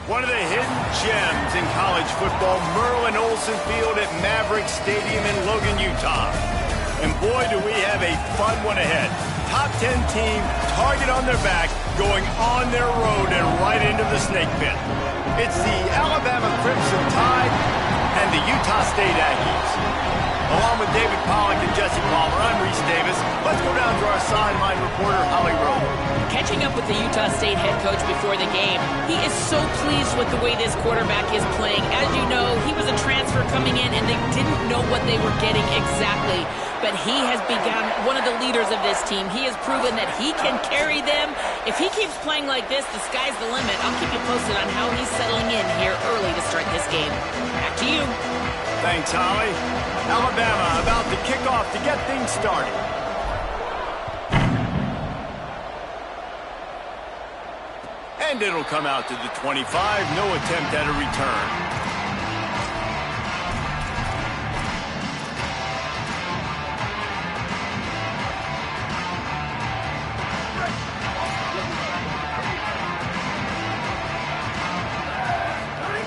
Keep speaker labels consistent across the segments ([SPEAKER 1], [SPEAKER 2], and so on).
[SPEAKER 1] One of the hidden gems in college football, Merlin Olsen Field at Maverick Stadium in Logan, Utah. And boy, do we have a fun one ahead. Top 10 team, target on their back, going on their road and right into the snake pit. It's the Alabama Crimson Tide and the Utah State Aggies. Along with David Pollack and Jesse Palmer, I'm Reese Davis. Let's go down to our sideline reporter, Holly Rowe.
[SPEAKER 2] Catching up with the Utah State head coach before the game, he is so pleased with the way this quarterback is playing. As you know, he was a transfer coming in, and they didn't know what they were getting exactly. But he has become one of the leaders of this team. He has proven that he can carry them. If he keeps playing like this, the sky's the limit. I'll keep you posted on how he's settling in here early to start this game. Back to you.
[SPEAKER 1] Thanks, Holly. Alabama about to kick off to get things started. And it'll come out to the 25. No attempt at a return.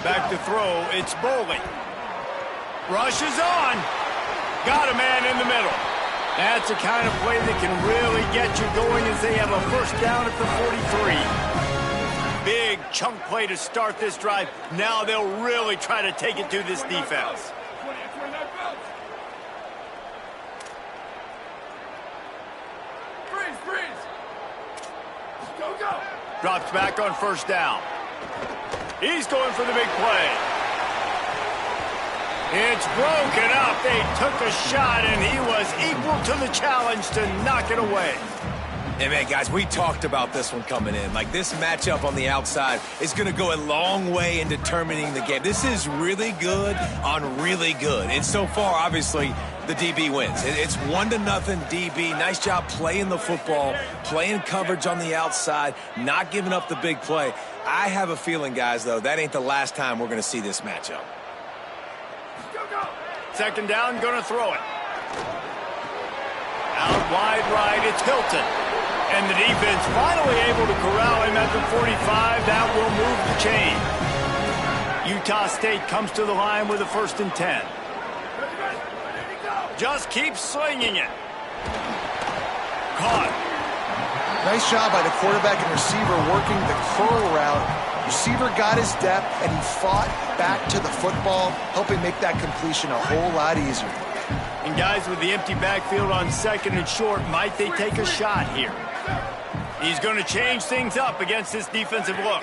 [SPEAKER 1] Back to throw. It's Bowling. Rush is on. Got a man in the middle. That's the kind of play that can really get you going as they have a first down at the 43. Big chunk play to start this drive. Now they'll really try to take it to this defense.
[SPEAKER 3] Freeze. Go.
[SPEAKER 1] Drops back on first down. He's going for the big play. It's broken up. They took a shot, and he was equal to the challenge to knock it away.
[SPEAKER 4] Hey, man, guys, we talked about this one coming in. Like, this matchup on the outside is going to go a long way in determining the game. This is really good on really good. And so far, obviously, the DB wins. It's 1-0 DB. Nice job playing the football, playing coverage on the outside, not giving up the big play. I have a feeling, guys, though, that ain't the last time we're going to see this matchup.
[SPEAKER 1] Second down, going to throw it. Out wide right, it's Hilton. And the defense finally able to corral him at the 45. That will move the chain. Utah State comes to the line with a 1st and 10. Just keep slinging it. Caught.
[SPEAKER 5] Nice job by the quarterback and receiver working the curl route. Receiver got his depth, and he fought back to the football, helping make that completion a whole lot easier.
[SPEAKER 1] And guys, with the empty backfield on 2nd and short, might they take a shot here? He's going to change things up against this defensive look.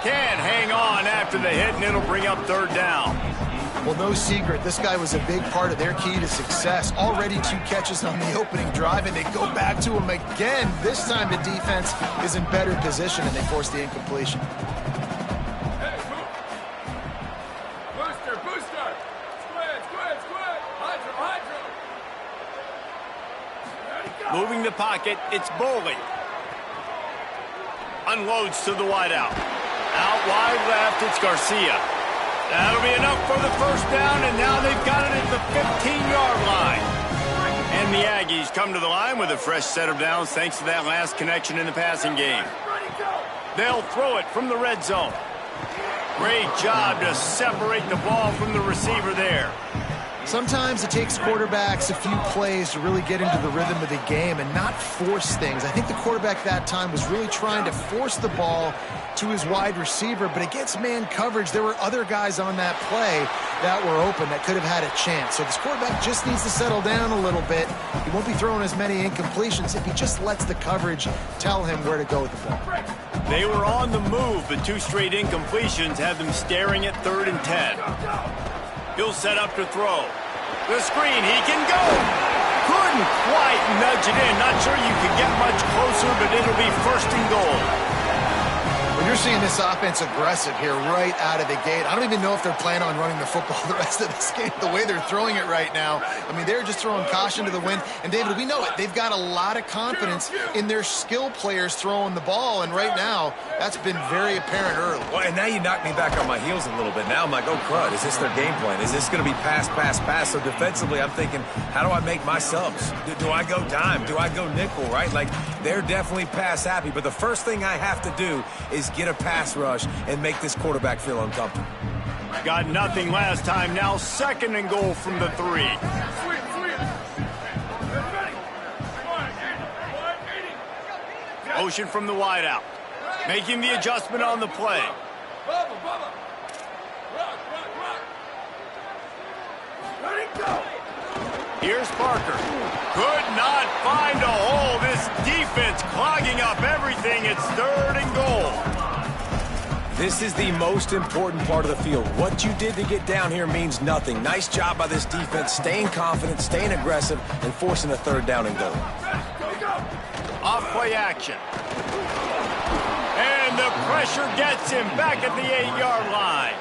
[SPEAKER 1] Can't hang on after the hit, and it'll bring up 3rd down.
[SPEAKER 5] Well, no secret, this guy was a big part of their key to success. Already 2 catches on the opening drive, and they go back to him again. This time the defense is in better position, and they force the incompletion.
[SPEAKER 3] Booster. Squid. Hydro.
[SPEAKER 1] Moving the pocket, it's Bowling. Unloads to the wideout. Out wide left, it's Garcia. That'll be enough for the 1st down, and now they've got it at the 15-yard line. And the Aggies come to the line with a fresh set of downs thanks to that last connection in the passing game. They'll throw it from the red zone. Great job to separate the ball from the receiver there.
[SPEAKER 5] Sometimes it takes quarterbacks a few plays to really get into the rhythm of the game and not force things. I think the quarterback that time was really trying to force the ball to his wide receiver, but against man coverage, there were other guys on that play that were open that could have had a chance. So this quarterback just needs to settle down a little bit. He won't be throwing as many incompletions if he just lets the coverage tell him where to go with the ball.
[SPEAKER 1] They were on the move, but 2 straight incompletions have them staring at 3rd and 10. He'll set up to throw. The screen, he can go. Couldn't quite nudge it in. Not sure you could get much closer, but it'll be 1st and goal.
[SPEAKER 5] You're seeing this offense aggressive here right out of the gate. I don't even know if they're planning on running the football the rest of this game, the way they're throwing it right now. I mean, they're just throwing caution to the wind. And, David, we know it. They've got a lot of confidence in their skill players throwing the ball, and right now, that's been very apparent early.
[SPEAKER 4] Well, and now you knock me back on my heels a little bit. Now I'm like, oh, crud, is this their game plan? Is this going to be pass, pass, pass? So defensively, I'm thinking, how do I make my subs? Do I go dime? Do I go nickel, right? Like, they're definitely pass happy, but the first thing I have to do is get a pass rush and make this quarterback feel uncomfortable.
[SPEAKER 1] Got nothing last time. Now 2nd and goal from the 3. Motion from the wideout. Making the adjustment on the play.
[SPEAKER 3] Bama. Rock. Ready, go.
[SPEAKER 1] Here's Parker. Could not find a hole. This defense clogging up everything. It's 3rd and goal.
[SPEAKER 4] This is the most important part of the field. What you did to get down here means nothing. Nice job by this defense, staying confident, staying aggressive, and forcing a 3rd down and goal.
[SPEAKER 1] Off play action. And the pressure gets him back at the 8-yard line.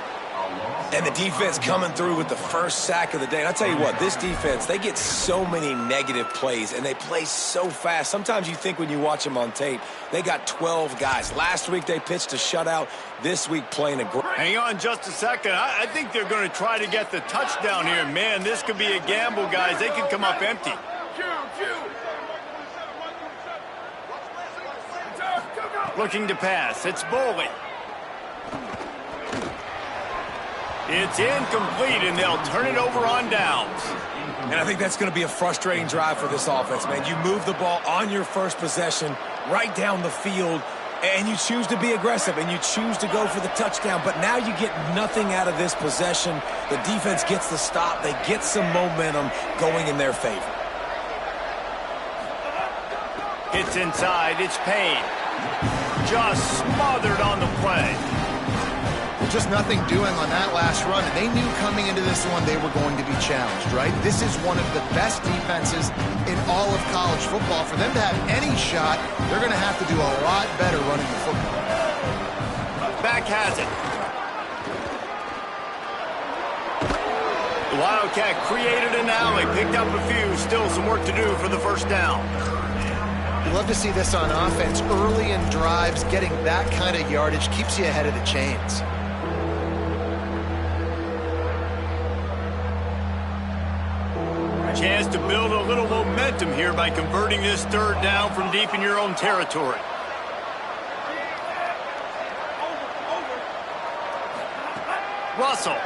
[SPEAKER 4] And the defense coming through with the first sack of the day. And I'll tell you what, this defense, they get so many negative plays, and they play so fast. Sometimes you think when you watch them on tape, they got 12 guys. Last week they pitched a shutout. This week playing a great.
[SPEAKER 1] Hang on just a second. I think they're going to try to get the touchdown here. Man, this could be a gamble, guys. They could come up empty. Looking to pass. It's Boley. It's incomplete, and they'll turn it over on downs.
[SPEAKER 4] And I think that's going to be a frustrating drive for this offense, man. You move the ball on your first possession right down the field, and you choose to be aggressive, and you choose to go for the touchdown. But now you get nothing out of this possession. The defense gets the stop. They get some momentum going in their favor.
[SPEAKER 1] It's inside. It's Payne. Just smothered on the play.
[SPEAKER 5] Just nothing doing on that last run, and they knew coming into this one they were going to be challenged, right? This is one of the best defenses in all of college football. For them to have any shot, they're going to have to do a lot better running the football.
[SPEAKER 1] Back has it. The Wildcat created an alley, picked up a few, still some work to do for the 1st down.
[SPEAKER 5] You love to see this on offense. Early in drives, getting that kind of yardage keeps you ahead of the chains.
[SPEAKER 1] Chance to build a little momentum here by converting this 3rd down from deep in your own territory. Russell.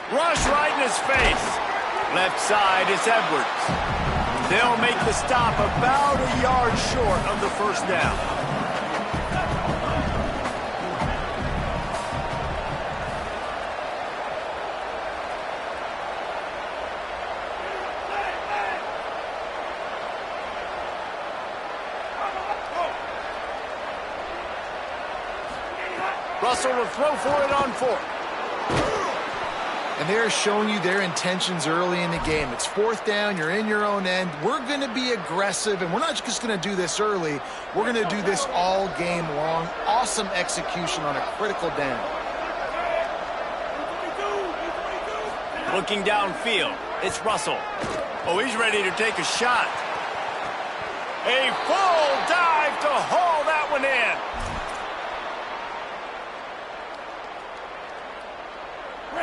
[SPEAKER 1] Rush right in his face. Left side is Edwards. They'll make the stop about a yard short of the 1st down. Russell will throw for it on 4th.
[SPEAKER 5] And they're showing you their intentions early in the game. It's 4th down. You're in your own end. We're going to be aggressive, and we're not just going to do this early. We're going to do this all game long. Awesome execution on a critical down.
[SPEAKER 1] Looking downfield, it's Russell. Oh, he's ready to take a shot. A full dive to haul that one in.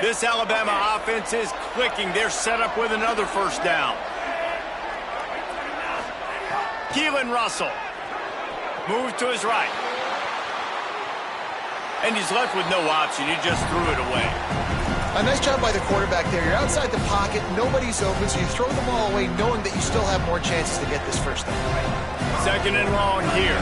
[SPEAKER 1] This Alabama offense is clicking. They're set up with another 1st down. Keelan Russell moves to his right. And he's left with no option. He just threw it away.
[SPEAKER 5] A nice job by the quarterback there. You're outside the pocket. Nobody's open, so you throw the ball away knowing that you still have more chances to get this 1st down.
[SPEAKER 1] 2nd and long here.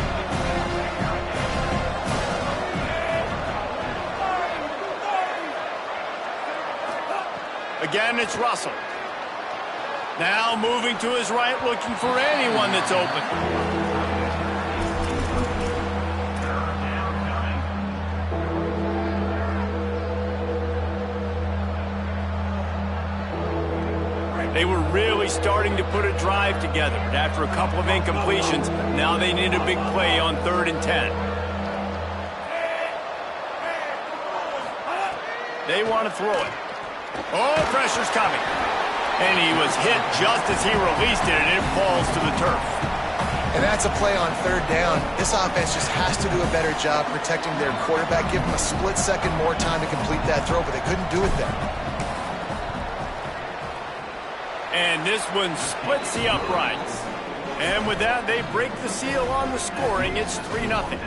[SPEAKER 1] Again, it's Russell. Now moving to his right, looking for anyone that's open. They were really starting to put a drive together. But after a couple of incompletions, now they need a big play on 3rd and 10. They want to throw it. Oh, pressure's coming. And he was hit just as he released it, and it falls to the turf.
[SPEAKER 5] And that's a play on third down. This offense just has to do a better job protecting their quarterback. Give him a split second more time to complete that throw, but they couldn't do it there.
[SPEAKER 1] And this one splits the uprights. And with that, they break the seal on the scoring. It's 3-0.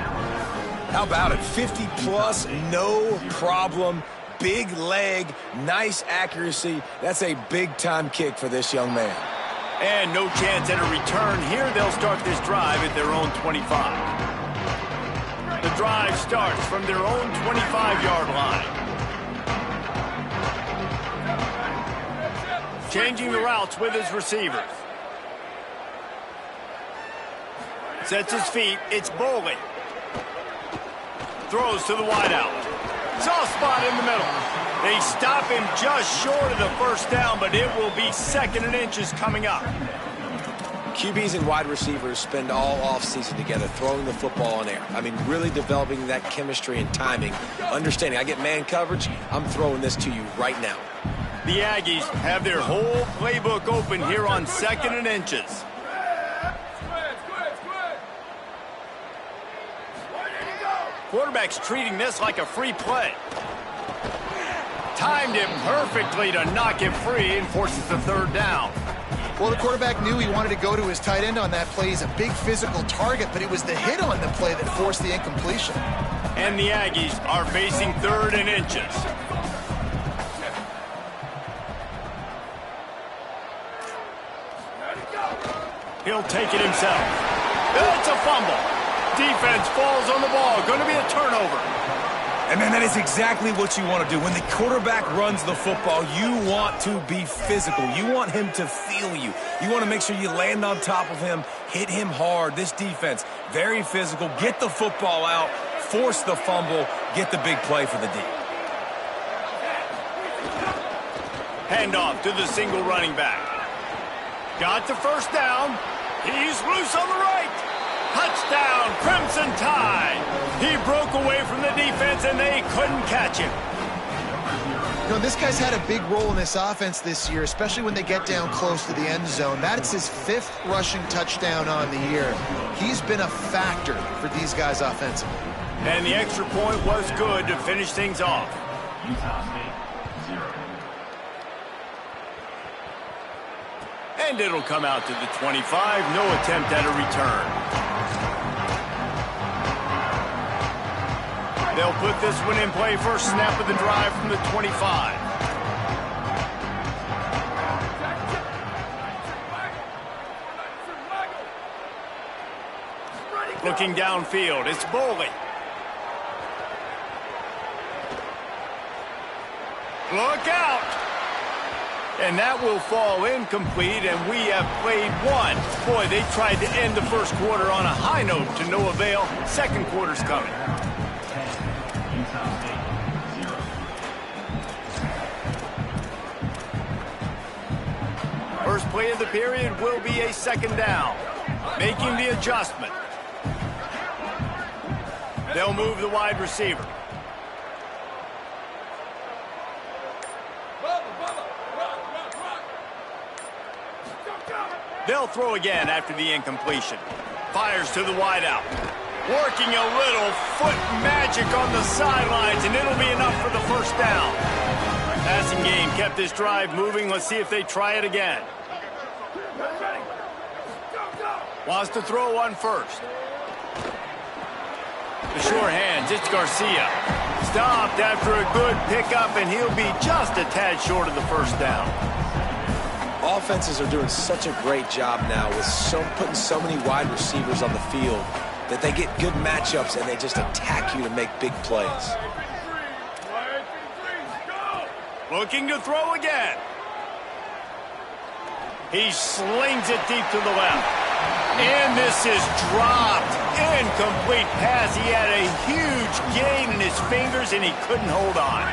[SPEAKER 4] How about it? 50-plus, no problem. Big leg, nice accuracy. That's a big-time kick for this young man.
[SPEAKER 1] And no chance at a return. Here they'll start this drive at their own 25. The drive starts from their own 25-yard line. Changing the routes with his receivers. Sets his feet. It's Boley. Throws to the wideout. Soft spot in the middle. They stop him just short of the first down, but it will be 2nd and inches coming up.
[SPEAKER 4] QBs and wide receivers spend all offseason together throwing the ball in air. I mean, really developing that chemistry and timing. Understanding, I get man coverage, I'm throwing this to you right now.
[SPEAKER 1] The Aggies have their whole playbook open here on 2nd and inches. Quarterback's treating this like a free play. Timed it perfectly to knock it free and forces the 3rd down.
[SPEAKER 5] Well, the quarterback knew he wanted to go to his tight end on that play. He's a big physical target, but it was the hit on the play that forced the incompletion.
[SPEAKER 1] And the Aggies are facing 3rd and inches. He'll take it himself. It's a fumble. Defense falls on the ball. Going to be a turnover.
[SPEAKER 4] And, man, that is exactly what you want to do. When the quarterback runs the football, you want to be physical. You want him to feel you. You want to make sure you land on top of him, hit him hard. This defense, very physical. Get the football out, force the fumble, get the big play for the D.
[SPEAKER 1] Handoff to the single running back. Got the first down. He's loose on the right. Touchdown, Crimson Tide. He broke away from the defense, and they couldn't catch him.
[SPEAKER 5] You know, this guy's had a big role in this offense this year, especially when they get down close to the end zone. That's his 5th rushing touchdown on the year. He's been a factor for these guys offensively.
[SPEAKER 1] And the extra point was good to finish things off. And it'll come out to the 25. No attempt at a return. They'll put this one in play. First snap of the drive from the 25. Looking downfield, it's Boley. Look out! And that will fall incomplete, and we have played one. Boy, they tried to end the first quarter on a high note to no avail. Second quarter's coming. First play of the period will be a 2nd down. Making the adjustment. They'll move the wide receiver. They'll throw again after the incompletion. Fires to the wideout. Working a little foot magic on the sidelines, and it'll be enough for the first down. Passing game kept this drive moving. Let's see if they try it again. Wants to throw on first. The sure hands, it's Garcia. Stopped after a good pickup, and he'll be just a tad short of the first down.
[SPEAKER 4] Offenses are doing such a great job now with putting so many wide receivers on the field that they get good matchups and they just attack you to make big plays.
[SPEAKER 1] Looking to throw again. He slings it deep to the left. And this is dropped. Incomplete pass. He had a huge gain in his fingers, and he couldn't hold on.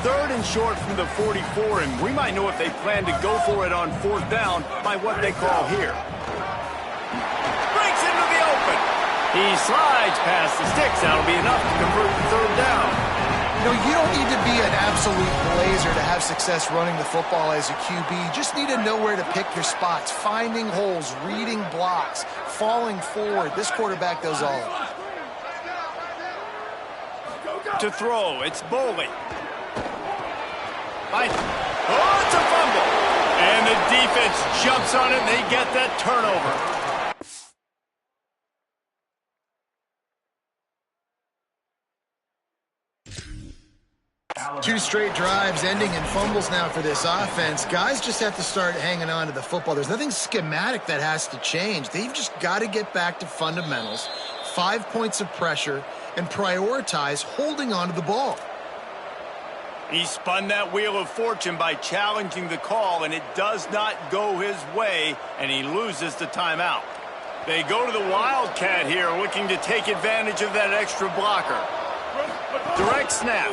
[SPEAKER 1] 3rd and short from the 44, and we might know if they plan to go for it on 4th down by what they call here. Breaks into the open. He slides past the sticks. That'll be enough to convert the 3rd down.
[SPEAKER 5] You don't need to be an absolute blazer to have success running the football as a QB. You just need to know where to pick your spots, finding holes, reading blocks, falling forward. This quarterback does all of it.
[SPEAKER 1] To throw, it's Boley. Oh, it's a fumble. And the defense jumps on it, and they get that turnover.
[SPEAKER 5] Two straight drives ending in fumbles now for this offense. Guys just have to start hanging on to the football. There's nothing schematic that has to change. They've just got to get back to fundamentals, 5 points of pressure, and prioritize holding on to the ball.
[SPEAKER 1] He spun that wheel of fortune by challenging the call, and it does not go his way, and he loses the timeout. They go to the Wildcat here, looking to take advantage of that extra blocker. Direct snap.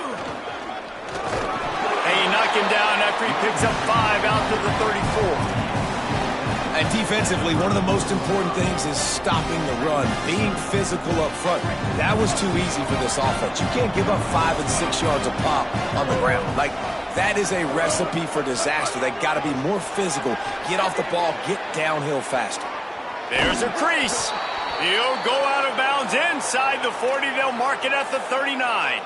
[SPEAKER 1] And he knocked him down after he picks up 5 out to the 34.
[SPEAKER 4] And defensively, one of the most important things is stopping the run, being physical up front. That was too easy for this offense. You can't give up 5 and 6 yards a pop on the ground. Like, that is a recipe for disaster. They got to be more physical, get off the ball, get downhill faster.
[SPEAKER 1] There's a crease. He'll go out of bounds inside the 40. They'll mark it at the 39.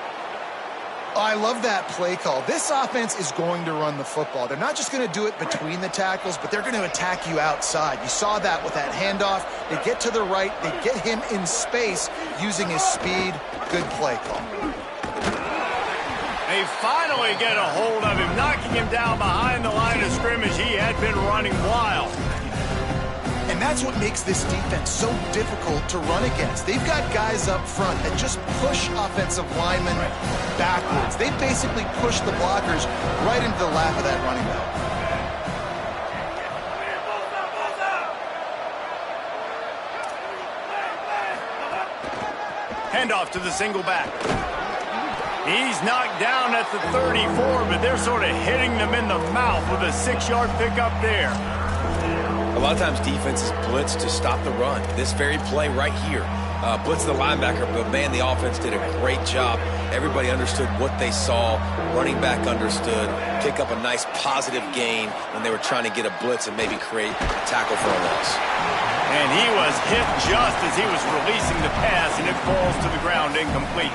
[SPEAKER 5] I love that play call. This offense is going to run the football. They're not just going to do it between the tackles, but they're going to attack you outside. You saw that with that handoff. They get to the right. They get him in space using his speed. Good play call.
[SPEAKER 1] They finally get a hold of him, knocking him down behind the line of scrimmage. He had been running wild.
[SPEAKER 5] And that's what makes this defense so difficult to run against. They've got guys up front that just push offensive linemen backwards. They basically push the blockers right into the lap of that running back.
[SPEAKER 1] Handoff to the single back. He's knocked down at the 34, but they're sort of hitting them in the mouth with a 6-yard pickup there.
[SPEAKER 4] A lot of times defenses blitz to stop the run. This very play right here, blitz the linebacker, but man, the offense did a great job. Everybody understood what they saw. Running back understood. Pick up a nice positive gain when they were trying to get a blitz and maybe create a tackle for a loss.
[SPEAKER 1] And he was hit just as he was releasing the pass, and it falls to the ground incomplete.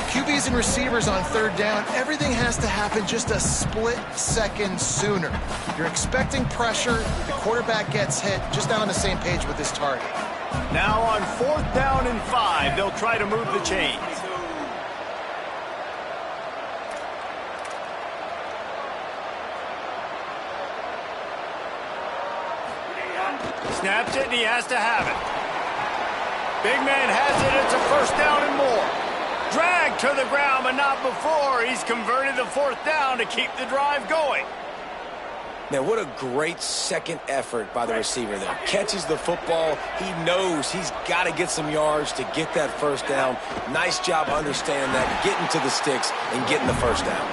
[SPEAKER 5] QBs and receivers on third down, everything has to happen just a split second sooner. You're expecting pressure, the quarterback gets hit, just not on the same page with this target.
[SPEAKER 1] Now on 4th down and 5, they'll try to move the chains. Snaps it, and he has to have it. Big man has it, it's a 1st down and more. Dragged to the ground, but not before. He's converted the 4th down to keep the drive going.
[SPEAKER 4] Man, what a great second effort by the receiver there. Catches the football. He knows he's got to get some yards to get that 1st down. Nice job understanding that, getting to the sticks and getting the 1st down.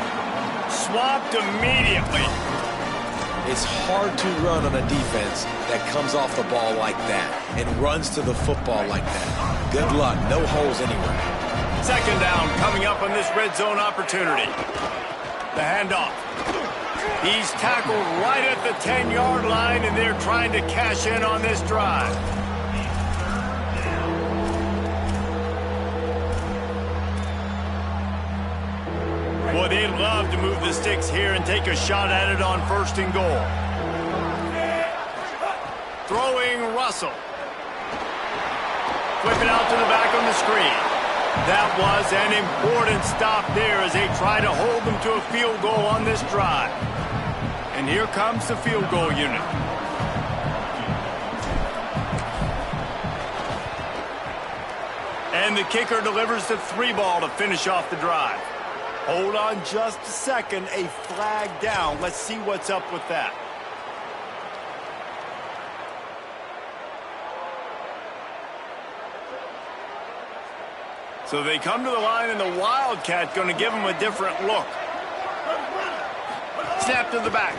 [SPEAKER 1] Swapped immediately.
[SPEAKER 4] It's hard to run on a defense that comes off the ball like that and runs to the football like that. Good luck. No holes anywhere.
[SPEAKER 1] 2nd down coming up on this red zone opportunity. The handoff. He's tackled right at the 10-yard line, and they're trying to cash in on this drive. Boy, they'd love to move the sticks here and take a shot at it on 1st and goal. Throwing Russell. Flip it out to the back on the screen. That was an important stop there as they try to hold them to a field goal on this drive. And here comes the field goal unit. And the kicker delivers the 3-ball to finish off the drive. Hold on just a second. A flag down. Let's see what's up with that. So they come to the line, and the Wildcat going to give them a different look. Snap to the back.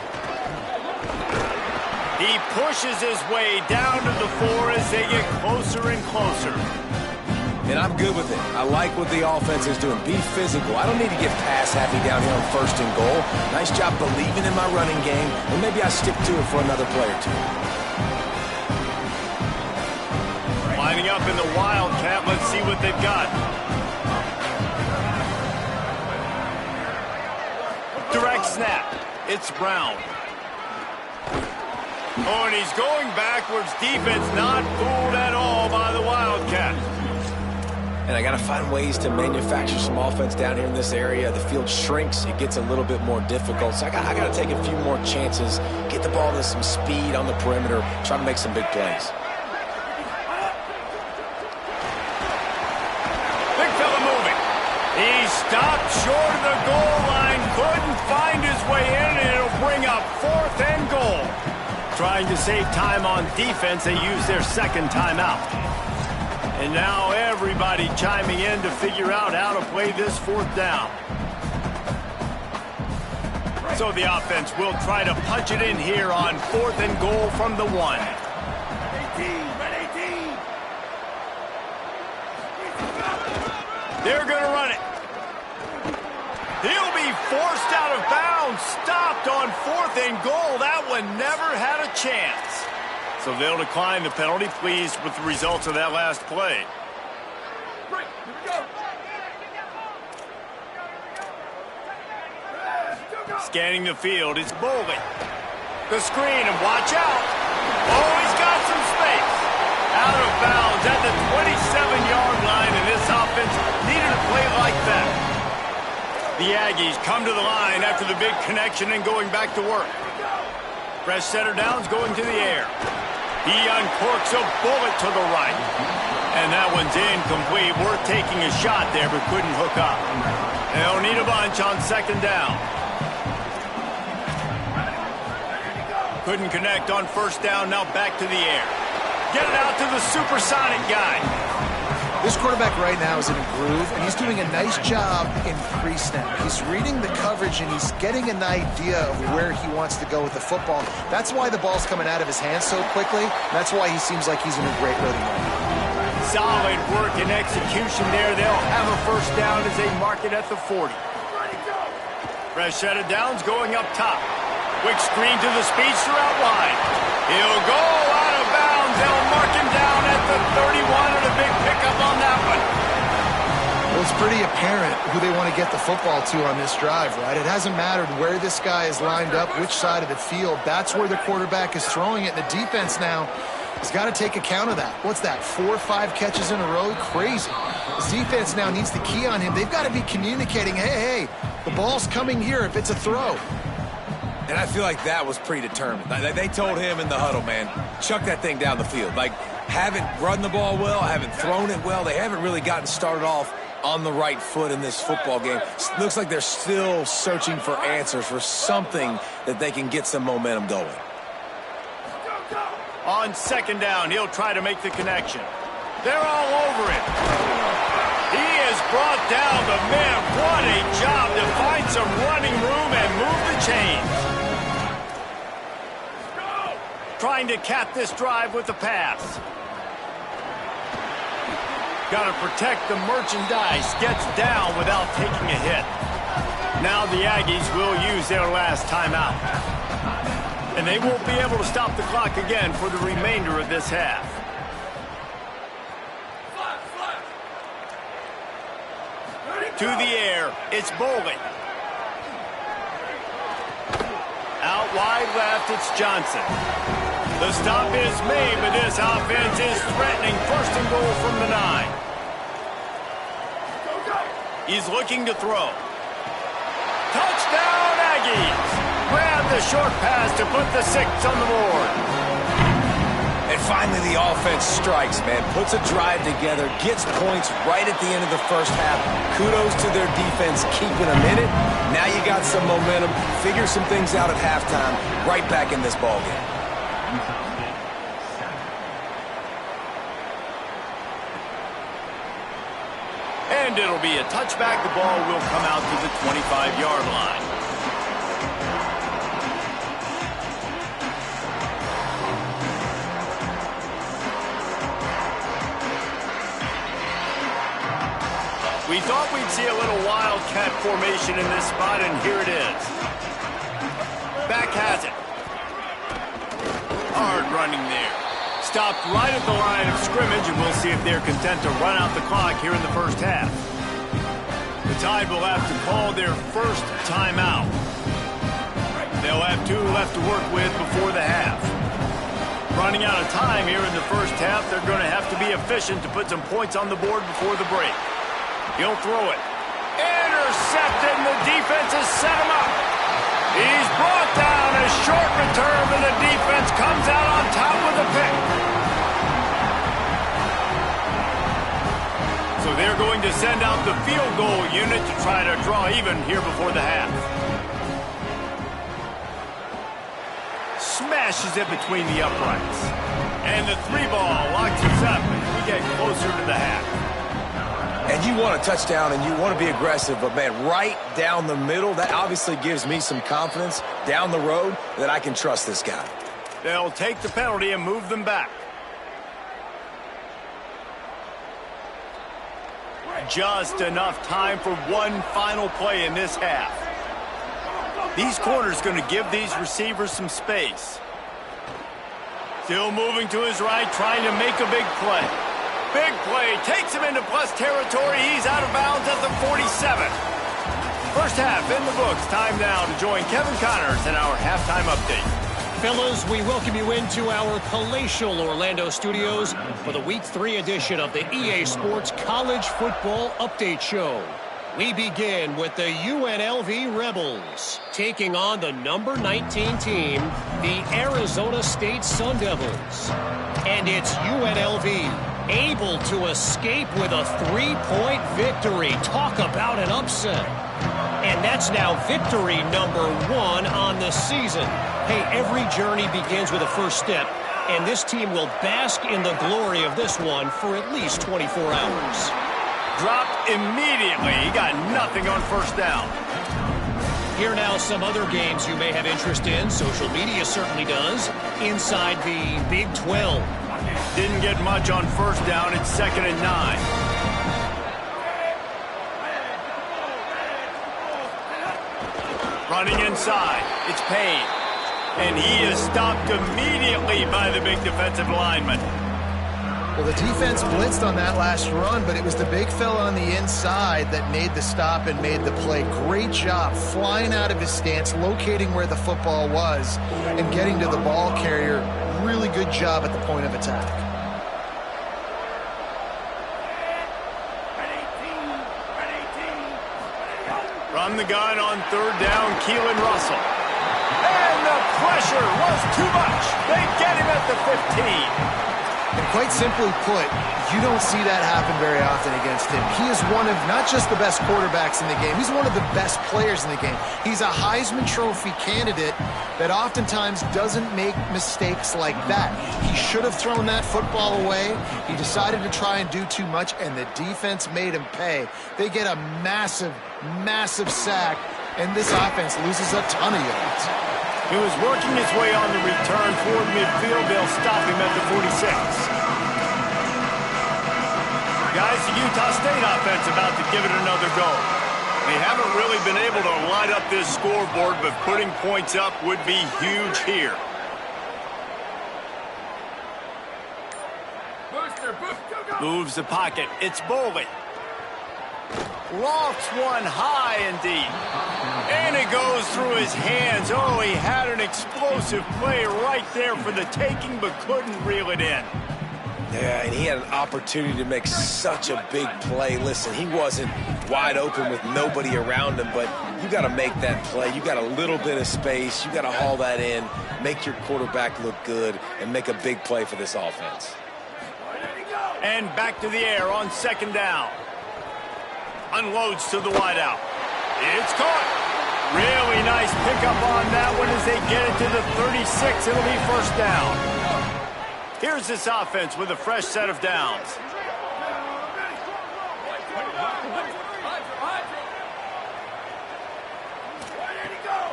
[SPEAKER 1] He pushes his way down to the 4 as they get closer and closer.
[SPEAKER 4] And I'm good with it. I like what the offense is doing. Be physical. I don't need to get pass happy down here on 1st and goal. Nice job believing in my running game, and maybe I stick to it for another play or two.
[SPEAKER 1] Lining up in the Wildcat. Let's see what they've got. Direct snap. It's Brown. Oh, and he's going backwards. Defense not fooled at all by the Wildcat.
[SPEAKER 4] And I got to find ways to manufacture some offense down here in this area. The field shrinks. It gets a little bit more difficult. So I got to take a few more chances, get the ball to some speed on the perimeter, try to make some big plays.
[SPEAKER 1] Big fella moving. He stopped short of the goal line, couldn't find his way in, and it'll bring up 4th and goal. Trying to save time on defense, they use their 2nd timeout. And now everybody chiming in to figure out how to play this 4th down. So the offense will try to punch it in here on 4th and goal from the 1. They're going to run it. He'll be forced out of bounds. Stopped on 4th and goal. That one never had a chance. So they'll decline the penalty, pleased with the results of that last play.
[SPEAKER 3] Break. Here we go.
[SPEAKER 1] Scanning the field, it's Bowling. The screen, and watch out. Oh, he's got some space. Out of bounds at the 27-yard line, and this offense needed a play like that. The Aggies come to the line after the big connection and going back to work. Fresh setter downs going to the air. He uncorks a bullet to the right. And that one's incomplete. Worth taking a shot there, but couldn't hook up. They'll need a bunch on 2nd down. Couldn't connect on 1st down. Now back to the air. Get it out to the supersonic guy.
[SPEAKER 5] This quarterback right now is in a groove, and he's doing a nice job in pre-snap. He's reading the coverage, and he's getting an idea of where he wants to go with the football. That's why the ball's coming out of his hands so quickly. That's why he seems like he's in a great rhythm.
[SPEAKER 1] Solid work and execution there. They'll have a 1st down as they mark it at the 40. Fresh set of downs going up top. Quick screen to the speedster out wide. He'll go out of bounds. They'll mark him down at the 31 and a big pickup on that one.
[SPEAKER 5] Well, it's pretty apparent who they want to get the football to on this drive, right? It hasn't mattered where this guy is lined up, which side of the field. That's where the quarterback is throwing it. And the defense now has got to take account of that. What's that, 4 or 5 catches in a row? Crazy. This defense now needs to key on him. They've got to be communicating, hey, the ball's coming here if it's a throw.
[SPEAKER 4] And I feel like that was predetermined. They told him in the huddle, man, chuck that thing down the field. Like, haven't run the ball well, haven't thrown it well. They haven't really gotten started off on the right foot in this football game. Looks like they're still searching for answers, for something that they can get some momentum going.
[SPEAKER 1] On 2nd down, he'll try to make the connection. They're all over it. He is brought down, but man, what a job to find some running room and move the chains. Trying to cap this drive with the pass. Got to protect the merchandise. Gets down without taking a hit. Now the Aggies will use their last timeout. And they won't be able to stop the clock again for the remainder of this half. To the air, it's Bowling. Out wide left, it's Johnson. The stop is made, but this offense is threatening 1st and goal from the 9. He's looking to throw. Touchdown, Aggies! Grab the short pass to put the 6 on the board.
[SPEAKER 4] And finally the offense strikes, man. Puts a drive together, gets points right at the end of the 1st half. Kudos to their defense keeping them in it. Now you got some momentum. Figure some things out at halftime. Right back in this ballgame.
[SPEAKER 1] And it'll be a touchback. The ball will come out to the 25-yard line. We thought we'd see a little wildcat formation in this spot, and here it is. Back has it. Hard running there. Stopped right at the line of scrimmage, and we'll see if they're content to run out the clock here in the first half. The Tide will have to call their first timeout. They'll have 2 left to work with before the half. Running out of time here in the first half, they're going to have to be efficient to put some points on the board before the break. He'll throw it. Intercepted, and the defense has set him up. He's brought down. A short return, and the defense comes out on top with a pick. So they're going to send out the field goal unit to try to draw even here before the half. Smashes it between the uprights. And the 3-ball locks us up as we get closer to the half.
[SPEAKER 4] And you want a touchdown and you want to be aggressive, but, man, right down the middle, that obviously gives me some confidence down the road that I can trust this guy.
[SPEAKER 1] They'll take the penalty and move them back. Just enough time for one final play in this half. These corners going to give these receivers some space. Still moving to his right, trying to make a big play. Big play, takes him into plus territory. He's out of bounds at the 47. First half in the books. Time now to join Kevin Connors in our halftime update.
[SPEAKER 6] Fellas, we welcome you into our palatial Orlando studios for the Week 3 edition of the EA Sports College Football Update Show. We begin with the UNLV Rebels taking on the number 19 team, the Arizona State Sun Devils. And it's UNLV able to escape with a 3-point victory. Talk about an upset. And that's now victory number 1 on the season. Hey, every journey begins with a first step, and this team will bask in the glory of this one for at least 24 hours.
[SPEAKER 1] Dropped immediately. He got nothing on first down.
[SPEAKER 6] Here now some other games you may have interest in. Social media certainly does. Inside the Big 12.
[SPEAKER 1] Didn't get much on first down. It's 2nd and 9. Running inside. It's Payne. And he is stopped immediately by the big defensive lineman.
[SPEAKER 5] Well, the defense blitzed on that last run, but it was the big fella on the inside that made the stop and made the play. Great job flying out of his stance, locating where the football was, and getting to the ball carrier. Really good job at the point of attack.
[SPEAKER 1] From the gun on 3rd down, Keelan Russell. And the pressure was too much. They get him at the 15.
[SPEAKER 5] And quite simply put, you don't see that happen very often against him. He is one of not just the best quarterbacks in the game, he's one of the best players in the game. He's a Heisman Trophy candidate that oftentimes doesn't make mistakes like that. He should have thrown that football away. He decided to try and do too much, and the defense made him pay. They get a massive, massive sack, and this offense loses a ton of yards.
[SPEAKER 1] He was working his way on the return toward midfield. They'll stop him at the 46. Guys, the Utah State offense about to give it another go. They haven't really been able to light up this scoreboard, but putting points up would be huge here. Moves the pocket. It's Boley. Lofts one high indeed. And it goes through his hands. Oh, he had an explosive play right there for the taking, but couldn't reel it in.
[SPEAKER 4] Yeah, and he had an opportunity to make such a big play. Listen, he wasn't wide open with nobody around him, but you got to make that play. You got a little bit of space. You got to haul that in, make your quarterback look good, and make a big play for this offense.
[SPEAKER 1] And back to the air on 2nd down. Unloads to the wideout. It's caught. Really nice pickup on that one as they get it to the 36. It'll be first down. Here's this offense with a fresh set of downs.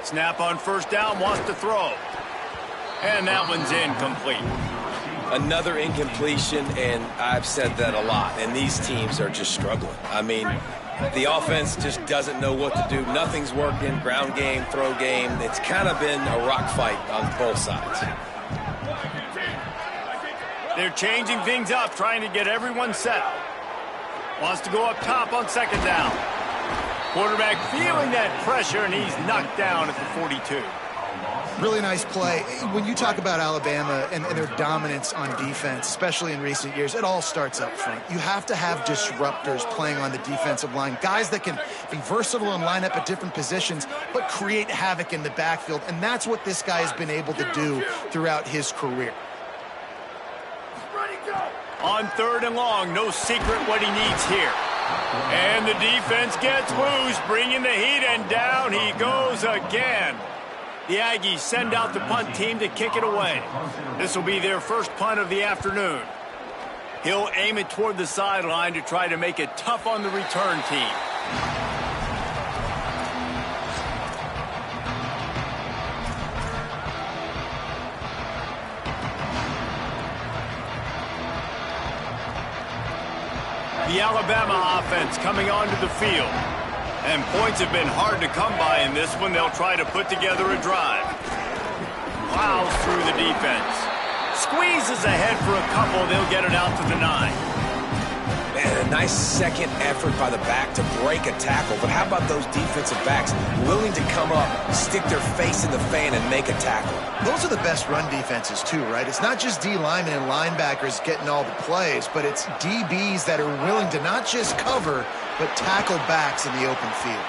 [SPEAKER 1] Snap on first down, wants to throw. And that one's incomplete.
[SPEAKER 4] Another incompletion, and I've said that a lot, and these teams are just struggling. I mean, The offense just doesn't know what to do. Nothing's working. Ground game, throw game. It's kind of been a rock fight on both sides.
[SPEAKER 1] They're changing things up, trying to get everyone set. Wants to go up top on second down. Quarterback feeling that pressure, and he's knocked down at the 42.
[SPEAKER 5] Really nice play. When you talk about Alabama and their dominance on defense, especially in recent years, it all starts up front. You have to have disruptors playing on the defensive line, guys that can be versatile and line up at different positions, but create havoc in the backfield, and that's what this guy has been able to do throughout his career.
[SPEAKER 1] On third and long, no secret what he needs here. And the defense gets loose, bringing the heat, and down he goes again. The Aggies send out the punt team to kick it away. This will be their first punt of the afternoon. He'll aim it toward the sideline to try to make it tough on the return team. The Alabama offense coming onto the field. And points have been hard to come by in this one. They'll try to put together a drive. Plows through the defense. Squeezes ahead for a couple. They'll get it out to the 9.
[SPEAKER 4] Man, a nice second effort by the back to break a tackle. But how about those defensive backs willing to come up, stick their face in the fan, and make a tackle?
[SPEAKER 5] Those are the best run defenses too, right? It's not just D linemen and linebackers getting all the plays, but it's DBs that are willing to not just cover, but tackle backs in the open field.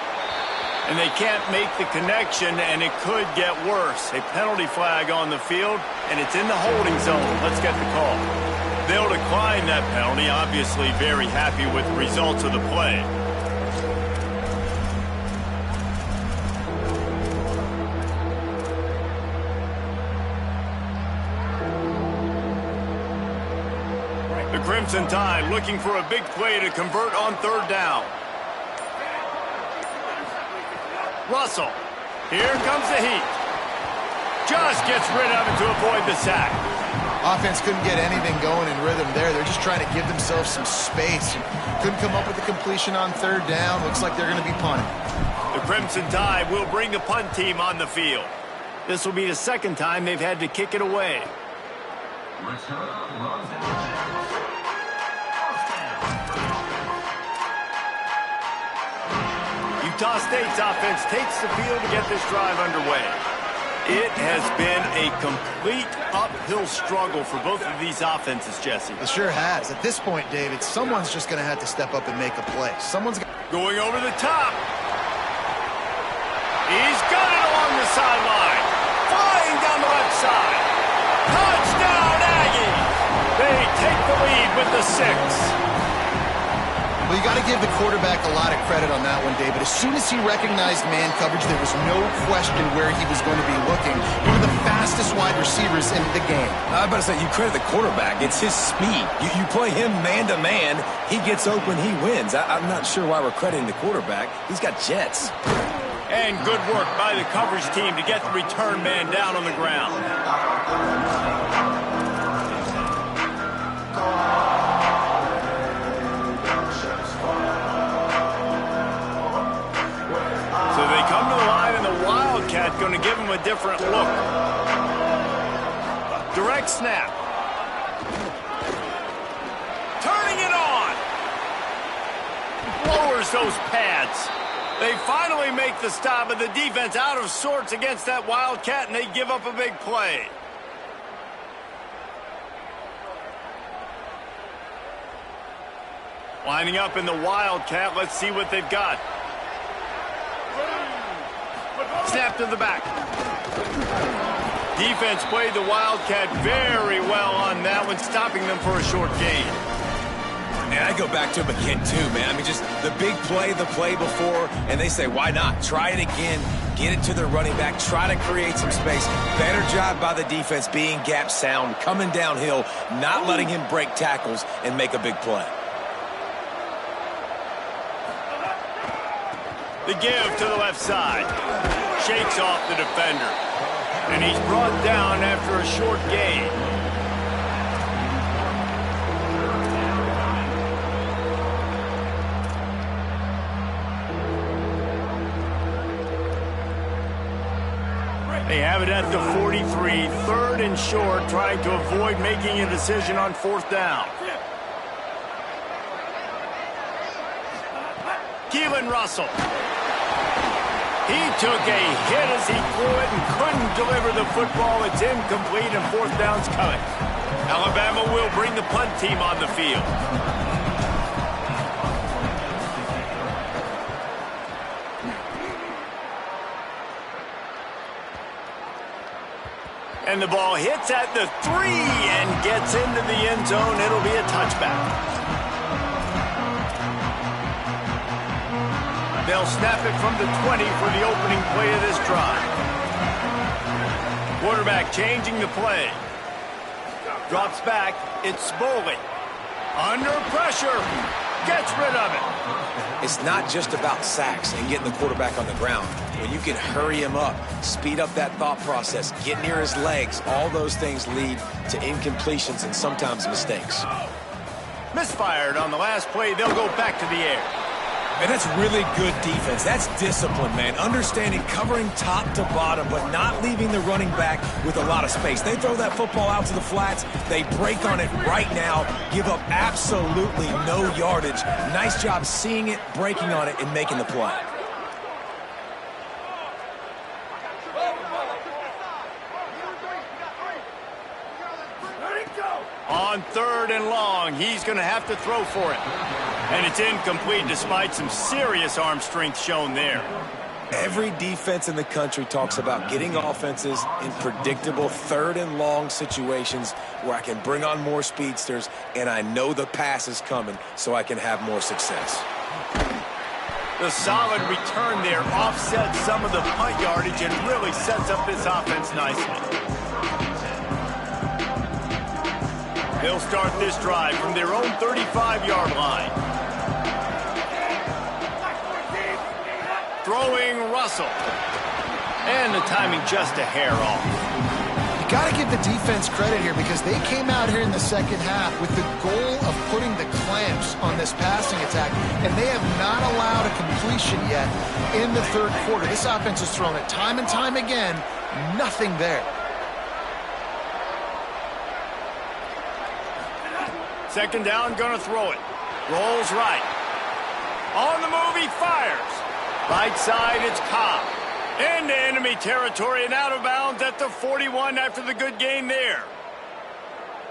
[SPEAKER 1] And they can't make the connection, and it could get worse. A penalty flag on the field, and it's in the holding zone. Let's get the call. They'll decline that penalty, obviously very happy with the results of the play. The Crimson Tide looking for a big play to convert on third down. Russell, here comes the heat. Just gets rid of it to avoid the sack.
[SPEAKER 5] Offense couldn't get anything going in rhythm there. They're just trying to give themselves some space. Couldn't come up with a completion on third down. Looks like they're going to be punting.
[SPEAKER 1] The Crimson Tide will bring the punt team on the field. This will be the second time they've had to kick it away. Utah State's offense takes the field to get this drive underway. It has been a complete uphill struggle for both of these offenses, Jesse.
[SPEAKER 5] It sure has. At this point, David, someone's just going to have to step up and make a play. Someone's
[SPEAKER 1] going over the top. He's got it along the sideline. Flying down the left side. Touchdown, Aggies! They take the lead with the 6.
[SPEAKER 5] Well, you got to give the quarterback a lot of credit on that one, David. As soon as he recognized man coverage, there was no question where he was going to be looking. One of the fastest wide receivers in the game.
[SPEAKER 4] I was about to say, you credit the quarterback. It's his speed. You play him man-to-man, he gets open, he wins. I'm not sure why we're crediting the quarterback. He's got jets.
[SPEAKER 1] And good work by the coverage team to get the return man down on the ground. So they come to the line, and the Wildcat going to give them a different look. Direct snap. Turning it on. Lowers those pads. They finally make the stop, but the defense out of sorts against that Wildcat, and they give up a big play. Lining up in the Wildcat. Let's see what they've got. Snap to the back. Defense played the Wildcat very well on that one, stopping them for a short gain.
[SPEAKER 4] Man, I go back to him again, too, man. I mean, just the big play, the play before, and they say, why not? Try it again, get it to the running back, try to create some space. Better job by the defense being gap sound, coming downhill, not letting him break tackles and make a big play.
[SPEAKER 1] The give to the left side. Shakes off the defender. And he's brought down after a short gain. They have it at the 43, third and short, trying to avoid making a decision on fourth down. Keelan Russell. He took a hit as he threw it and couldn't deliver the football. It's incomplete and fourth down's coming. Alabama will bring the punt team on the field. And the ball hits at the 3 and gets into the end zone. It'll be a touchback. They'll snap it from the 20 for the opening play of this drive. Quarterback changing the play. Drops back. It's Spoley. Under pressure. Gets rid of it.
[SPEAKER 4] It's not just about sacks and getting the quarterback on the ground. When you can hurry him up, speed up that thought process, get near his legs, all those things lead to incompletions and sometimes mistakes.
[SPEAKER 1] Misfired on the last play. They'll go back to the air.
[SPEAKER 4] And that's really good defense. That's discipline, man. Understanding covering top to bottom, but not leaving the running back with a lot of space. They throw that football out to the flats. They break on it right now, give up absolutely no yardage. Nice job seeing it, breaking on it, and making the play.
[SPEAKER 1] On third and long, he's going to have to throw for it. And it's incomplete despite some serious arm strength shown there.
[SPEAKER 4] Every defense in the country talks about getting offenses in predictable third and long situations where I can bring on more speedsters and I know the pass is coming so I can have more success.
[SPEAKER 1] The solid return there offsets some of the punt yardage and really sets up this offense nicely. They'll start this drive from their own 35-yard line. Throwing Russell. And the timing just a hair off.
[SPEAKER 5] You got to give the defense credit here because they came out here in the second half with the goal of putting the clamps on this passing attack, and they have not allowed a completion yet in the third quarter. This offense has thrown it time and time again. Nothing there.
[SPEAKER 1] Second down, gonna throw it. Rolls right. On the move, he fires. Right side, it's Cobb. Into enemy territory and out of bounds at the 41 after the good game there.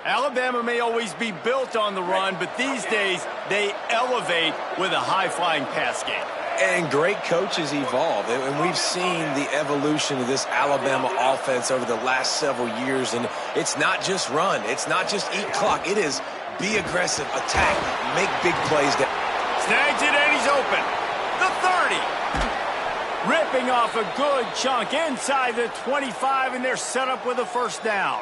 [SPEAKER 1] Alabama may always be built on the run, but these days they elevate with a high-flying pass game.
[SPEAKER 4] And great coaches evolve, and we've seen the evolution of this Alabama offense over the last several years, and it's not just run. It's not just eat clock. It is be aggressive, attack, make big plays.
[SPEAKER 1] Snags it, and he's open. The 30. Ripping off a good chunk inside the 25, and they're set up with a first down.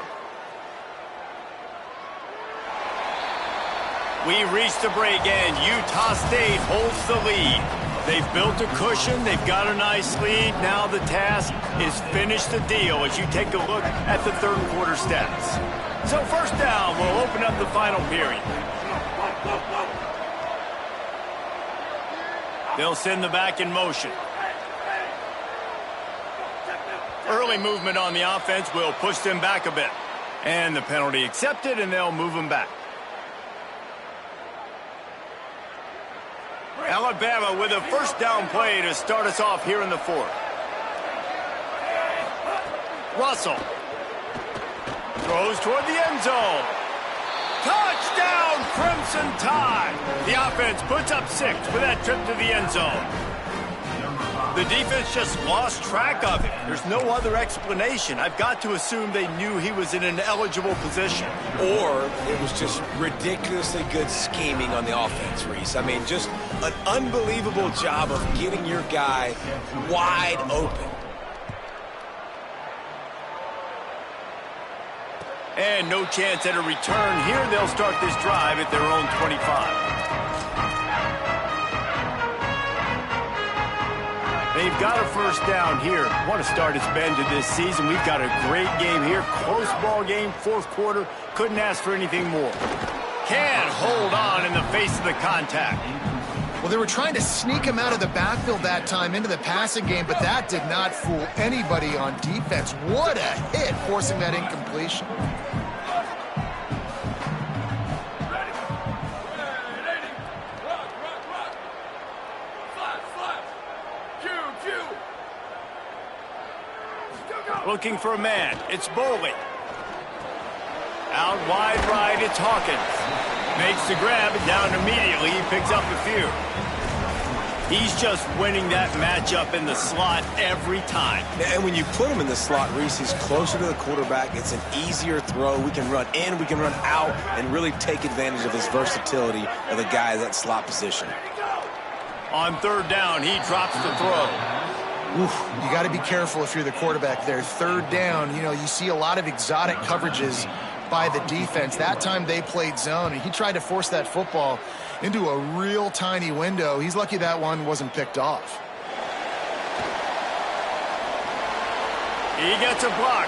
[SPEAKER 1] We reached the break, and Utah State holds the lead. They've built a cushion. They've got a nice lead. Now the task is finish the deal as you take a look at the third quarter stats. So first down will open up the final period. They'll send the back in motion. Early movement on the offense will push them back a bit. And the penalty accepted, and they'll move them back. Alabama with a first down play to start us off here in the fourth. Russell throws toward the end zone. Touchdown, Crimson Tide. The offense puts up 6 with that trip to the end zone. The defense just lost track of it. There's no other explanation. I've got to assume they knew he was in an eligible position.
[SPEAKER 4] Or it was just ridiculously good scheming on the offense, Reese. I mean, just an unbelievable job of getting your guy wide open.
[SPEAKER 1] And no chance at a return here. They'll start this drive at their own 25. They've got a first down here. What a start it's been to this season. We've got a great game here. Close ball game, fourth quarter. Couldn't ask for anything more. Can't hold on in the face of the contact.
[SPEAKER 5] Well, they were trying to sneak him out of the backfield that time into the passing game, but that did not fool anybody on defense. What a hit, forcing that incompletion.
[SPEAKER 1] Looking for a man. It's Boley. Out wide right, it's Hawkins. Makes the grab, and down immediately. He picks up a few. He's just winning that matchup in the slot every time.
[SPEAKER 4] And when you put him in the slot, Reese, he's closer to the quarterback. It's an easier throw. We can run in, we can run out, and really take advantage of his versatility of the guy in that slot position.
[SPEAKER 1] On third down, he drops the throw.
[SPEAKER 5] Oof, you got to be careful if you're the quarterback there. Third down, you know, you see a lot of exotic coverages by the defense. That time they played zone, and he tried to force that football into a real tiny window. He's lucky that one wasn't picked off.
[SPEAKER 1] He gets a block.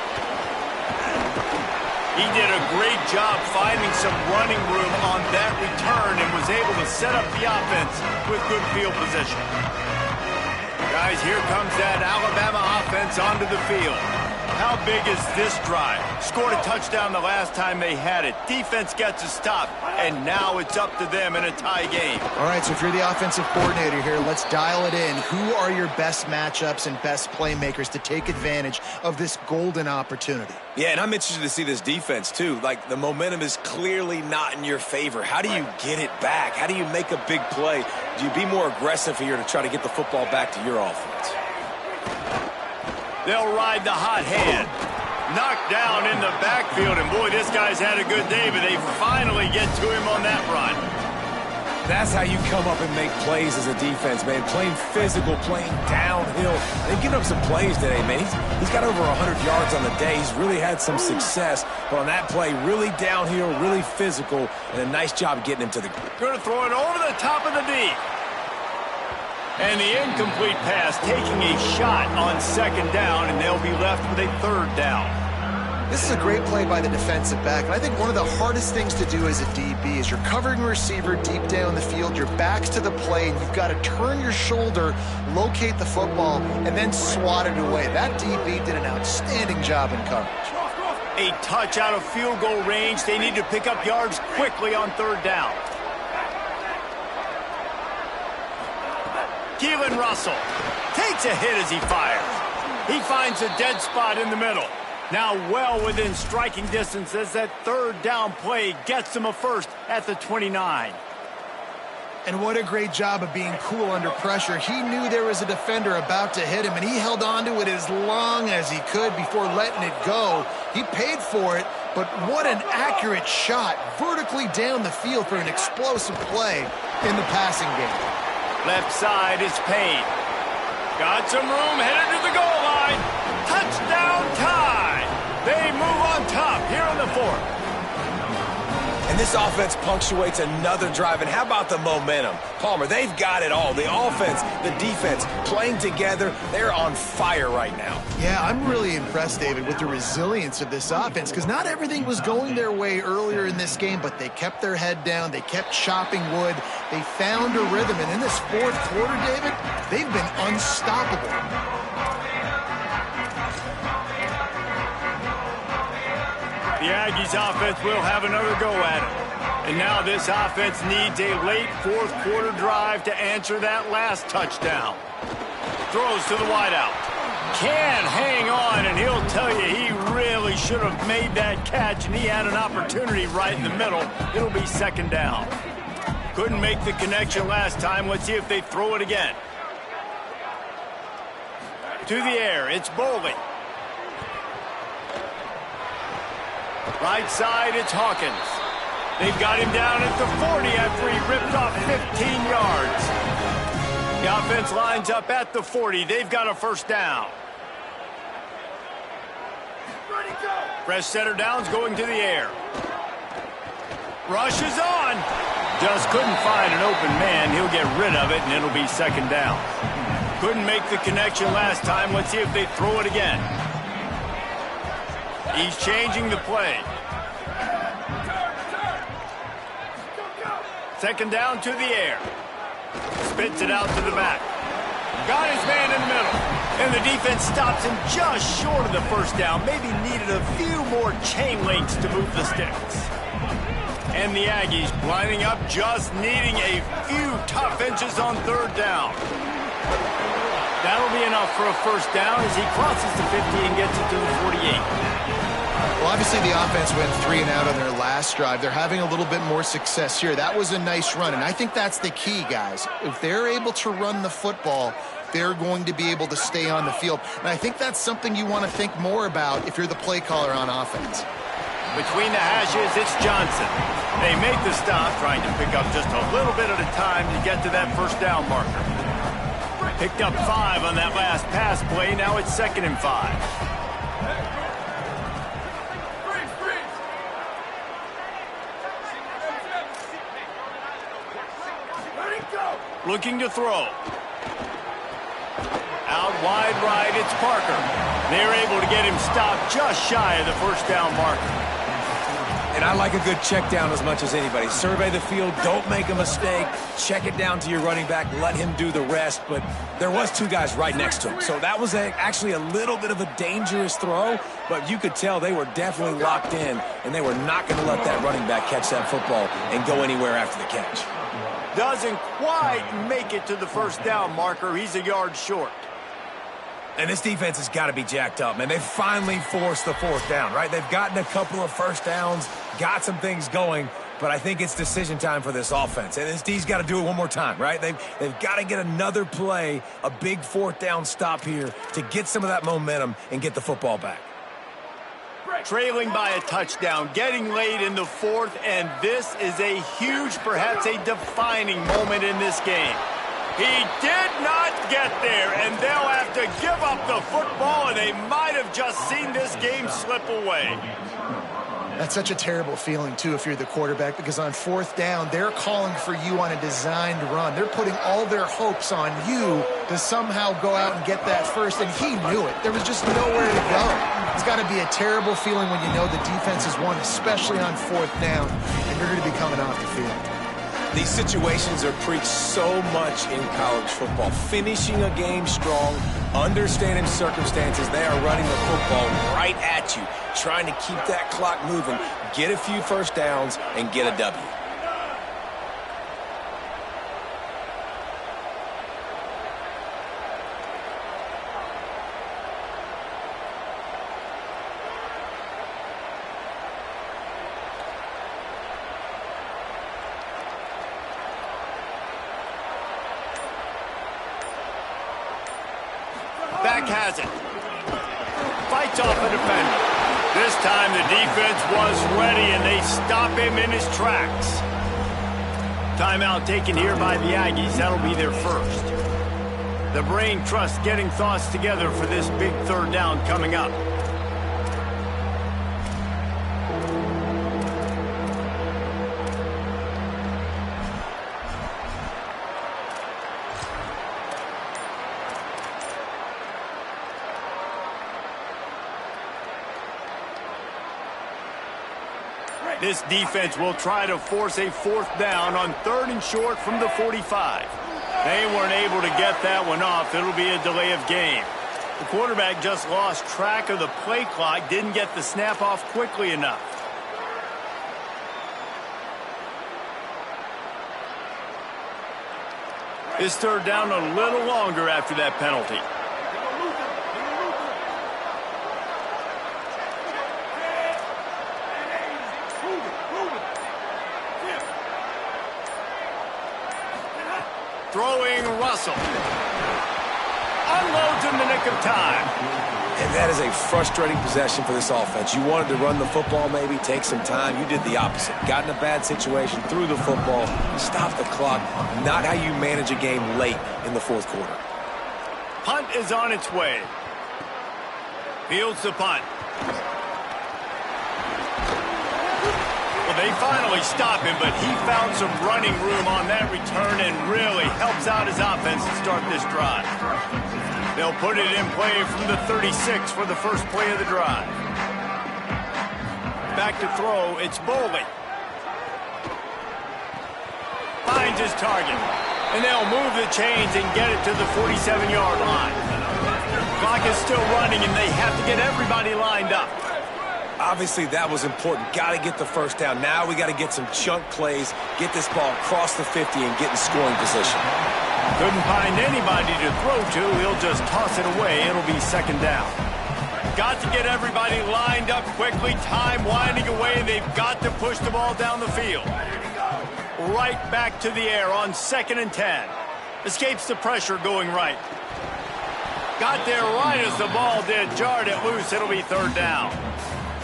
[SPEAKER 1] He did a great job finding some running room on that return and was able to set up the offense with good field position. Guys, here comes that Alabama offense onto the field. How big is this drive? Scored a touchdown the last time they had it. Defense gets a stop, and now it's up to them in a tie game.
[SPEAKER 5] All right, so if you're the offensive coordinator here, let's dial it in. Who are your best matchups and best playmakers to take advantage of this golden opportunity?
[SPEAKER 4] Yeah, and I'm interested to see this defense, too. Like, the momentum is clearly not in your favor. How do you get it back? How do you make a big play? Do you be more aggressive here to try to get the football back to your offense?
[SPEAKER 1] They'll ride the hot hand. Knocked down in the backfield, and boy, this guy's had a good day, but they finally get to him on that run.
[SPEAKER 4] That's how you come up and make plays as a defense, man. Playing physical, playing downhill. They've given up some plays today, man. He's got over 100 yards on the day. He's really had some success. But on that play, really downhill, really physical, and a nice job getting him to the ground.
[SPEAKER 1] Going to throw it over the top of the D. And the incomplete pass taking a shot on second down, and they'll be left with a third down.
[SPEAKER 5] This is a great play by the defensive back, and I think one of the hardest things to do as a DB is you're covering a receiver deep down the field, your back's to the play, and you've got to turn your shoulder, locate the football, and then swat it away. That DB did an outstanding job in coverage.
[SPEAKER 1] A touch out of field goal range. They need to pick up yards quickly on third down. Keelan Russell takes a hit as he fires. He finds a dead spot in the middle. Now well within striking distance as that third down play gets him a first at the 29.
[SPEAKER 5] And what a great job of being cool under pressure. He knew there was a defender about to hit him, and he held on to it as long as he could before letting it go. He paid for it, but what an accurate shot vertically down the field for an explosive play in the passing game.
[SPEAKER 1] Left side is Payne. Got some room, headed to the goal line. Touchdown tie. They move on top here in the fourth.
[SPEAKER 4] And this offense punctuates another drive. And how about the momentum? Palmer, they've got it all. The offense, the defense, playing together. They're on fire right now.
[SPEAKER 5] Yeah, I'm really impressed, David, with the resilience of this offense, because not everything was going their way earlier in this game, but they kept their head down. They kept chopping wood. They found a rhythm. And in this fourth quarter, David, they've been unstoppable.
[SPEAKER 1] The Aggies offense will have another go at it. And now this offense needs a late fourth quarter drive to answer that last touchdown. Throws to the wideout. Can hang on, and he'll tell you he really should have made that catch, and he had an opportunity right in the middle. It'll be second down. Couldn't make the connection last time. Let's see if they throw it again. To the air, it's Boley. Right side, it's Hawkins. They've got him down at the 40 after he ripped off 15 yards. The offense lines up at the 40. They've got a first down. Fresh setter downs going to the air. Rush is on. Just couldn't find an open man. He'll get rid of it, and it'll be second down. Couldn't make the connection last time. Let's see if they throw it again. He's changing the play. Second down to the air. spits it out to the back. Got his man in the middle. And the defense stops him just short of the first down. Maybe needed a few more chain links to move the sticks. And the Aggies lining up, just needing a few tough inches on third down. That'll be enough for a first down as he crosses the 50 and gets it to the 48.
[SPEAKER 5] Well, obviously the offense went 3 and out on their last drive. They're having a little bit more success here. That was a nice run, and I think that's the key, guys. If they're able to run the football, they're going to be able to stay on the field. And I think that's something you want to think more about if you're the play caller on offense.
[SPEAKER 1] Between the hashes, it's Johnson. They make the stop, trying to pick up just a little bit at a time to get to that first down marker. Picked up 5 on that last pass play. Now it's 2nd and 5. Looking to throw. Out wide right, it's Parker. They're able to get him stopped just shy of the first down marker.
[SPEAKER 4] And I like a good check down as much as anybody. Survey the field, don't make a mistake. Check it down to your running back, let him do the rest. But there was 2 guys right next to him. So that was actually a little bit of a dangerous throw, but you could tell they were definitely locked in, and they were not going to let that running back catch that football and go anywhere after the catch.
[SPEAKER 1] Doesn't quite make it to the first down marker. He's a yard short.
[SPEAKER 4] And this defense has got to be jacked up, man. They finally forced the 4th down, right? They've gotten a couple of first downs, got some things going, but I think it's decision time for this offense. And this D's got to do it one more time, right? They've got to get another play, a big 4th down stop here to get some of that momentum and get the football back.
[SPEAKER 1] Trailing by a touchdown, getting late in the 4th, and this is a huge, perhaps a defining moment in this game. He did not get there, and they'll have to give up the football, and they might have just seen this game slip away.
[SPEAKER 5] That's such a terrible feeling, too, if you're the quarterback, because on 4th down, they're calling for you on a designed run. They're putting all their hopes on you to somehow go out and get that first, and he knew it. There was just nowhere to go. It's got to be a terrible feeling when you know the defense has won, especially on 4th down, and you're going to be coming off the field.
[SPEAKER 4] These situations are preached so much in college football. Finishing a game strong, understanding circumstances. They are running the football right at you, trying to keep that clock moving, get a few first downs, and get a W.
[SPEAKER 1] Back has it. Fights off a defender. This time the defense was ready, and they stop him in his tracks. Timeout taken here by the Aggies. That'll be their first. The brain trust getting thoughts together for this big 3rd down coming up. This defense will try to force a 4th down on 3rd and short from the 45. They weren't able to get that one off. It'll be a delay of game. The quarterback just lost track of the play clock, didn't get the snap off quickly enough. This 3rd down a little longer after that penalty. Throwing Russell. Unloads in the nick of time.
[SPEAKER 4] And that is a frustrating possession for this offense. You wanted to run the football, maybe take some time. You did the opposite. Got in a bad situation, threw the football, stopped the clock. Not how you manage a game late in the 4th quarter.
[SPEAKER 1] Punt is on its way. Fields the punt. Well, they finally stop him, but he found some running room on that return and really helps out his offense to start this drive. They'll put it in play from the 36 for the first play of the drive. Back to throw, it's Boley. Finds his target. And they'll move the chains and get it to the 47-yard line. Clock is still running, and they have to get everybody lined up.
[SPEAKER 4] Obviously, that was important. Got to get the first down. Now we got to get some chunk plays, get this ball across the 50, and get in scoring position.
[SPEAKER 1] Couldn't find anybody to throw to. He'll just toss it away. It'll be second down. Got to get everybody lined up quickly. Time winding away. They've got to push the ball down the field. Right back to the air on 2nd and 10. Escapes the pressure going right. Got there right as the ball did. Jarred it loose. It'll be third down.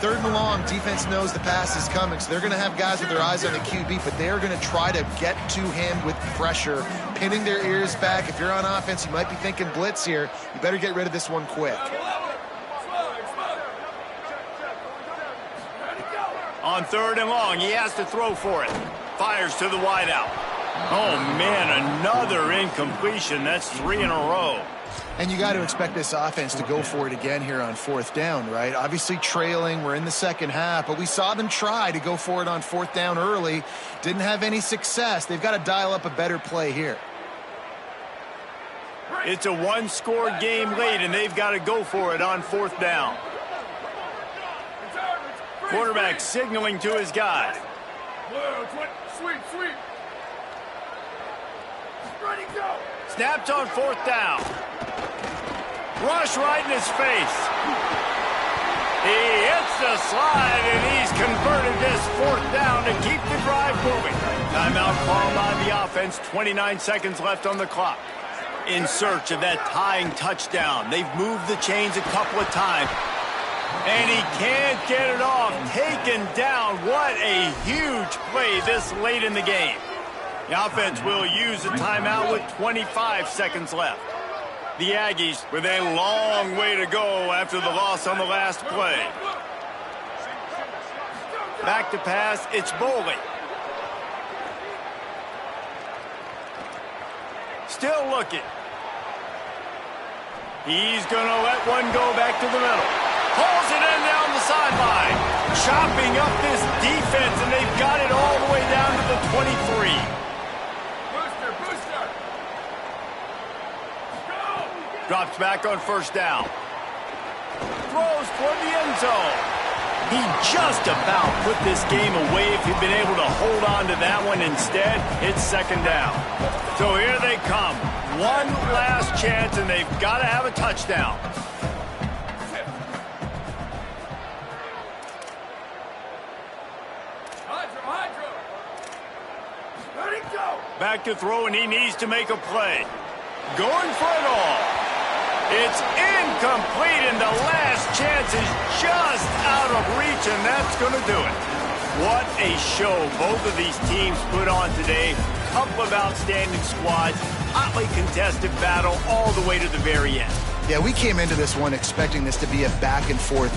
[SPEAKER 5] 3rd and long, defense knows the pass is coming, so they're going to have guys with their eyes on the QB, but they're going to try to get to him with pressure, pinning their ears back. If you're on offense, you might be thinking blitz here. You better get rid of this one quick.
[SPEAKER 1] On 3rd and long, he has to throw for it. Fires to the wideout. Oh, man, another incompletion. That's 3 in a row.
[SPEAKER 5] And you got to expect this offense to go for it again here on 4th down, right? Obviously trailing, we're in the second half, but we saw them try to go for it on 4th down early. Didn't have any success. They've got to dial up a better play here.
[SPEAKER 1] It's a one-score game late, and they've got to go for it on 4th down. Quarterback signaling to his guy.
[SPEAKER 3] Sweep. Ready, go.
[SPEAKER 1] Snapped on 4th down. Rush right in his face. He hits the slide, and he's converted this 4th down to keep the drive moving. Timeout called by the offense. 29 seconds left on the clock. In search of that tying touchdown. They've moved the chains a couple of times. And he can't get it off. Taken down. What a huge play this late in the game. The offense will use a timeout with 25 seconds left. The Aggies with a long way to go after the loss on the last play. Back to pass, it's Boley. Still looking. He's going to let one go back to the middle. Pulls it in down the sideline. Chopping up this defense, and they've got it all the way down to the 23. Drops back on 1st down. Throws toward the end zone. He just about put this game away if he'd been able to hold on to that one. Instead, it's 2nd down. So here they come. One last chance, and they've got to have a touchdown.
[SPEAKER 3] Hydro. Ready, go.
[SPEAKER 1] Back to throw, and he needs to make a play. Going for it all. It's incomplete, and the last chance is just out of reach, and that's going to do it. What a show both of these teams put on today. Couple of outstanding squads, hotly contested battle all the way to the very end.
[SPEAKER 5] Yeah, we came into this one expecting this to be a back and forth